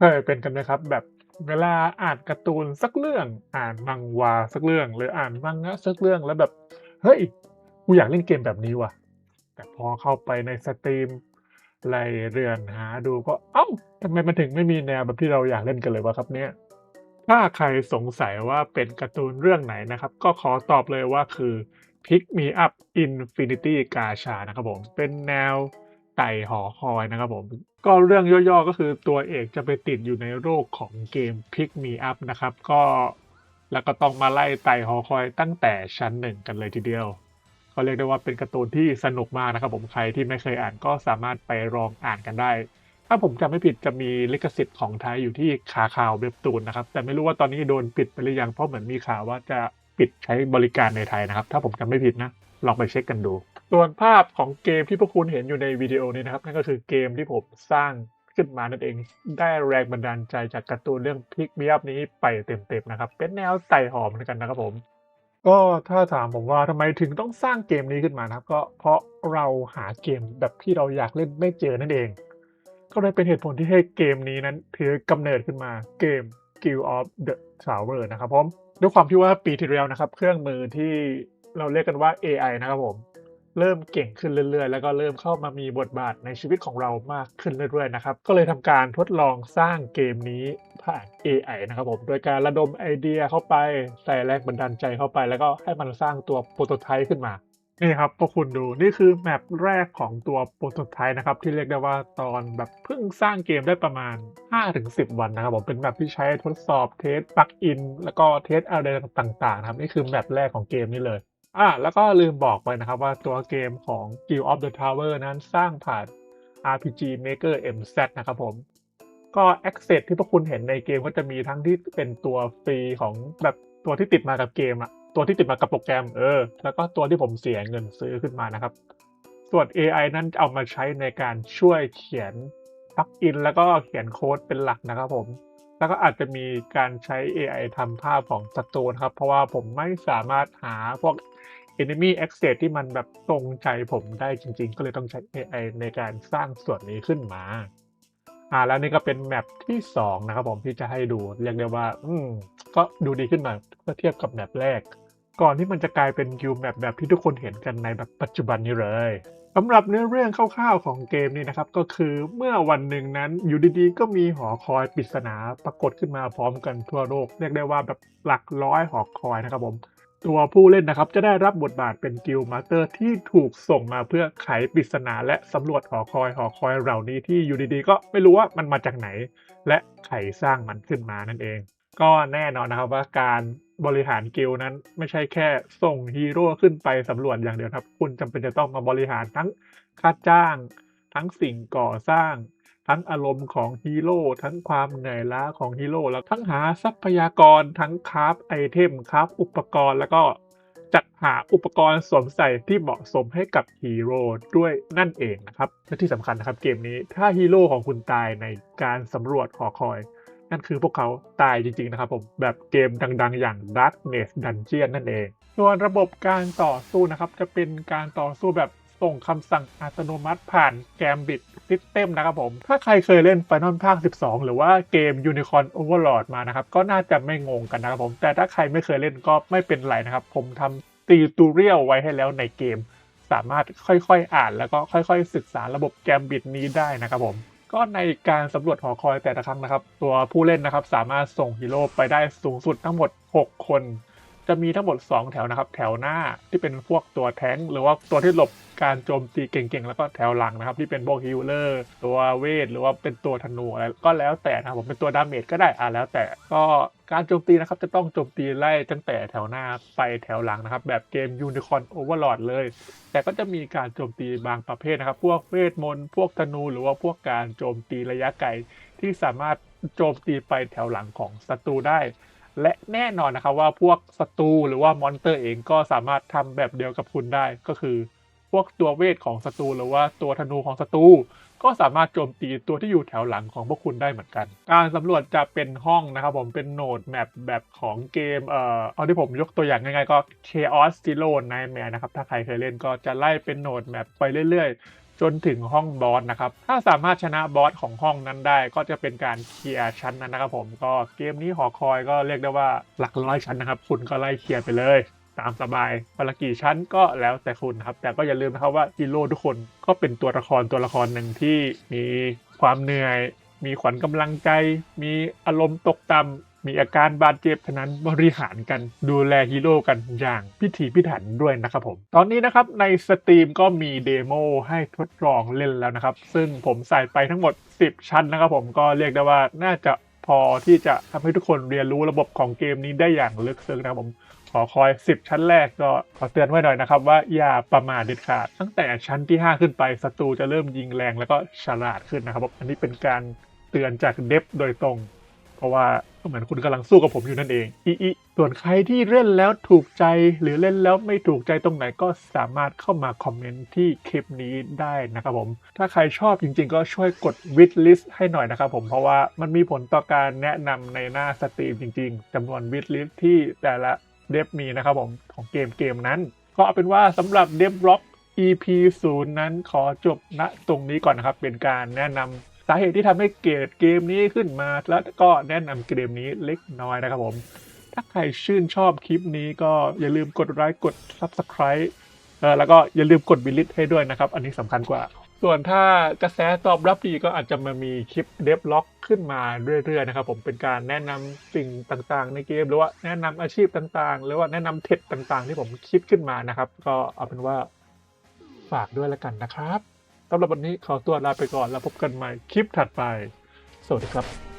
เคยเป็นกันไหมครับแบบเวลาอ่านการ์ตูนสักเรื่องอ่านมังฮวาสักเรื่องหรืออ่าน Manga สักเรื่องแล้วแบบเฮ้ยกูอยากเล่นเกมแบบนี้ว่ะแต่พอเข้าไปในสตรีมไล่เลื่อนหาดูก็อ้าวทำไมมันถึงไม่มีแนวแบบที่เราอยากเล่นกันเลยวะครับเนี่ยถ้าใครสงสัยว่าเป็นการ์ตูนเรื่องไหนนะครับก็ขอตอบเลยว่าคือ Pick Me Up Infinity Gacha นะครับผมเป็นแนวไต่หอคอยนะครับผม ก็เรื่องย่อๆก็คือตัวเอกจะไปติดอยู่ในโลกของเกม Pick Me Up นะครับก็แล้วก็ต้องมาไล่ไต่หอคอยตั้งแต่ชั้น1กันเลยทีเดียวก็เรียกได้ว่าเป็นการ์ตูนที่สนุกมากนะครับผมใครที่ไม่เคยอ่านก็สามารถไปลองอ่านกันได้ถ้าผมจำไม่ผิดจะมีลิขสิทธิ์ของไทยอยู่ที่ขาข่าวเว็บตูนนะครับแต่ไม่รู้ว่าตอนนี้โดนปิดไปหรือยังเพราะเหมือนมีข่าวว่าจะปิดใช้บริการในไทยนะครับถ้าผมจำไม่ผิดนะลองไปเช็คกันดู ส่วนภาพของเกมที่พวกคุณเห็นอยู่ในวิดีโอนี้นะครับนั่นก็คือเกมที่ผมสร้างขึ้นมานั่นเองได้แรงบันดาลใจจากการ์ตูนเรื่อง Pick Me Up นี้ไปเต็มๆนะครับเป็นแนวไต่หอมเหมือนกันนะครับผมก็ถ้าถามผมว่าทำไมถึงต้องสร้างเกมนี้ขึ้นมานะครับก็เพราะเราหาเกมแบบที่เราอยากเล่นไม่เจอนั่นเองก็เลยเป็นเหตุผลที่ให้เกมนี้นั้นถือกำเนิดขึ้นมาเกม Guild of the Tower นะครับผมด้วยความที่ว่าปีที่แล้วนะครับเครื่องมือที่เราเรียกกันว่าเอไอนะครับผม เริ่มเก่งขึ้นเรื่อยๆ แล้วก็เริ่มเข้ามามีบทบาทในชีวิตของเรามากขึ้นเรื่อยๆ นะครับ ก็เลยทำการทดลองสร้างเกมนี้ผ่านเอไอนะครับผม โดยการระดมไอเดียเข้าไปใส่แรงบันดาลใจเข้าไปแล้วก็ให้มันสร้างตัว Prototype ขึ้นมานี่ครับพวกคุณดูนี่คือแมปแรกของตัว Prototype นะครับที่เรียกได้ว่าตอนแบบเพิ่งสร้างเกมได้ประมาณ5-10วันนะครับผมเป็นแมปที่ใช้ทดสอบเทสต์ปลักอินแล้วก็เทสต์อะไรต่างๆนะครับนี่คือแมปแรกของเกมนี้เลย แล้วก็ลืมบอกไปนะครับว่าตัวเกมของ Guild of the Tower นั้นสร้างผ่าน RPG Maker MZ นะครับผมก็ Access ที่พวกคุณเห็นในเกมก็จะมีทั้งที่เป็นตัวฟรีของแบบตัวที่ติดมากับเกมอะตัวที่ติดมากับโปรแกรมแล้วก็ตัวที่ผมเสียเงินซื้อขึ้นมานะครับส่วนเอไอนั้นจะเอามาใช้ในการช่วยเขียน Plugin แล้วก็เขียนโคดเป็นหลักนะครับผม แล้วก็อาจจะมีการใช้เอไอทำภาพของศัตรูนะครับเพราะว่าผมไม่สามารถหาพวก Enemy Access ที่มันแบบตรงใจผมได้จริงๆก็เลยต้องใช้เอไอในการสร้างส่วนนี้ขึ้นมาแล้วนี่ก็เป็นแมปที่2นะครับผมที่จะให้ดูเรียกได้ว่าก็ดูดีขึ้นมาเมื่อเทียบกับแมปแรกก่อนที่มันจะกลายเป็น Guild Map แบบที่ทุกคนเห็นกันในแบบปัจจุบันนี้เลยสำหรับเนื้อเรื่องคร่าวๆของเกมนี้นะครับก็คือเมื่อวันหนึ่งนั้นอยู่ดีๆก็มีหอคอยปริศนาปรากฏขึ้นมาพร้อมกันทั่วโลกเรียกได้ว่าแบบหลักร้อยหอคอยนะครับผม ตัวผู้เล่นนะครับจะได้รับบทบาทเป็นกิลด์มาสเตอร์ที่ถูกส่งมาเพื่อไขปริศนาและสำรวจหอคอยเหล่านี้ที่อยู่ดีๆก็ไม่รู้ว่ามันมาจากไหนและใครสร้างมันขึ้นมานั่นเองก็แน่นอนนะครับว่าการบริหารกิลด์นั้นไม่ใช่แค่ส่งฮีโร่ขึ้นไปสำรวจอย่างเดียวครับคุณจำเป็นจะต้องมาบริหารทั้งค่าจ้างทั้งสิ่งก่อสร้าง ทั้งอารมณ์ของฮีโร่ทั้งความเหนื่อยล้าของฮีโร่แล้วทั้งหาทรัพยากรทั้งคราฟไอเทมคราฟอุปกรณ์แล้วก็จัดหาอุปกรณ์สวมใส่ที่เหมาะสมให้กับฮีโร่ด้วยนั่นเองนะครับและที่สำคัญนะครับเกมนี้ถ้าฮีโร่ของคุณตายในการสำรวจหอคอยนั่นคือพวกเขาตายจริงๆนะครับผมแบบเกมดังๆอย่าง Darkness Dungeon นั่นเอง ส่วนระบบการต่อสู้นะครับจะเป็นการต่อสู้แบบส่งคำสั่งอัตโนมัติผ่าน Gambit System นะครับผมถ้าใครเคยเล่น Final ภาค 12 หรือว่าเกม Unicorn Overlord มานะครับก็น่าจะไม่งงกันนะครับผมแต่ถ้าใครไม่เคยเล่นก็ไม่เป็นไรนะครับผมทำติวตูเรียลไว้ให้แล้วในเกมสามารถค่อยๆอ่านแล้วก็ค่อยๆศึกษาระบบ Gambit นี้ได้นะครับผมก็ในการสำรวจหอคอยแต่ละครั้งนะครับตัวผู้เล่นนะครับสามารถส่งฮีโร่ไปได้สูงสุดทั้งหมด6 คน จะมีทั้งหมด2แถวนะครับแถวหน้าที่เป็นพวกตัวแท้งหรือว่าตัวที่หลบการโจมตีเก่งๆแล้วก็แถวหลังนะครับที่เป็นพวกฮีลเลอร์ตัวเวทหรือว่าเป็นตัวธนูอะไรก็แล้วแต่นะครับผมเป็นตัวดาเมจก็ได้แล้วแต่ก็การโจมตีนะครับจะต้องโจมตีไล่ตั้งแต่แถวหน้าไปแถวหลังนะครับแบบเกม Unicorn Overlord เลยแต่ก็จะมีการโจมตีบางประเภทนะครับพวกเวทมนต์พวกธนูหรือว่าพวกการโจมตีระยะไกลที่สามารถโจมตีไปแถวหลังของศัตรูได้ และแน่นอนนะครับว่าพวกศัตรูหรือว่ามอนสเตอร์เองก็สามารถทำแบบเดียวกับคุณได้ก็คือพวกตัวเวทของศัตรูหรือว่าตัวธนูของศัตรูก็สามารถโจมตีตัวที่อยู่แถวหลังของพวกคุณได้เหมือนกันการสำรวจจะเป็นห้องนะครับผมเป็นโหนดแมปแบบของเกมเอาที่ผมยกตัวอย่างง่ายๆก็ Chaos Zero Nightmare นะครับถ้าใครเคยเล่นก็จะไล่เป็นโหนดแมปไปเรื่อยๆ จนถึงห้องบอสนะครับถ้าสามารถชนะบอสของห้องนั้นได้ก็จะเป็นการเคลียร์ชั้นนั้นนะครับผมก็เกมนี้หอคอยก็เรียกได้ว่าหลักร้อยชั้นนะครับคุณก็ไล่เคลียร์ไปเลยตามสบายวันละกี่ชั้นก็แล้วแต่คุณครับแต่ก็อย่าลืมนะครับว่าฮีโร่ทุกคนก็เป็นตัวละครหนึ่งที่มีความเหนื่อยมีขวัญกำลังใจมีอารมณ์ตกต่ำมีอาการบาดเจ็บฉะนั้นบริหารกันดูแลฮีโร่กันอย่างพิถีพิถันด้วยนะครับผมตอนนี้นะครับในสตรีมก็มีเดโมให้ทดลองเล่นแล้วนะครับซึ่งผมใส่ไปทั้งหมด10ชั้นนะครับผมก็เรียกได้ว่าน่าจะพอที่จะทำให้ทุกคนเรียนรู้ระบบของเกมนี้ได้อย่างลึกซึ้งนะครับผมขอคอย10ชั้นแรกก็ขอเตือนไว้หน่อยนะครับว่าอย่าประมาทเด็ดขาดตั้งแต่ชั้นที่5ขึ้นไปศัตรูจะเริ่มยิงแรงแล้วก็ฉลาดขึ้นนะครับผมอันนี้เป็นการเตือนจากเดฟโดยตรงเพราะว่าก็เหมือนคุณกำลังสู้กับผมอยู่นั่นเองส่วนใครที่เล่นแล้วถูกใจหรือเล่นแล้วไม่ถูกใจตรงไหนก็สามารถเข้ามาคอมเมนต์ที่คลิปนี้ได้นะครับผมถ้าใครชอบจริงๆก็ช่วยกด wish list ให้หน่อยนะครับผมเพราะว่ามันมีผลต่อการแนะนำในหน้าสตรีมจริงๆจำนวน wish list ที่แต่ละเดฟมีนะครับผมของเกมนั้นก็เอาเป็นว่าสำหรับเดฟบล็อก EP 0นั้นขอจบณตรงนี้ก่อนนะครับเป็นการแนะนำสาเหตุที่ทำให้เกิดเกมนี้ขึ้นมาแล้วก็แนะนำเกมนี้เล็กน้อยนะครับผมถ้าใครชื่นชอบคลิปนี้ก็อย่าลืมกดไลค์กด Subscribe แล้วก็อย่าลืมกดบิลลิทให้ด้วยนะครับอันนี้สำคัญกว่าส่วนถ้ากระแสตอบรับดีก็อาจจะมามีคลิปเดฟล็อกขึ้นมาเรื่อยๆนะครับผมเป็นการแนะนำสิ่งต่างๆในเกมหรือว่าแนะนำอาชีพต่างๆหรือว่าแนะนำเทคต่างๆที่ผมคิดขึ้นมานะครับก็เอาเป็นว่าฝากด้วยแล้วกันนะครับสำหรับวันนี้ขอตัวลาไปก่อนแล้วพบกันใหม่คลิปถัดไปสวัสดีครับ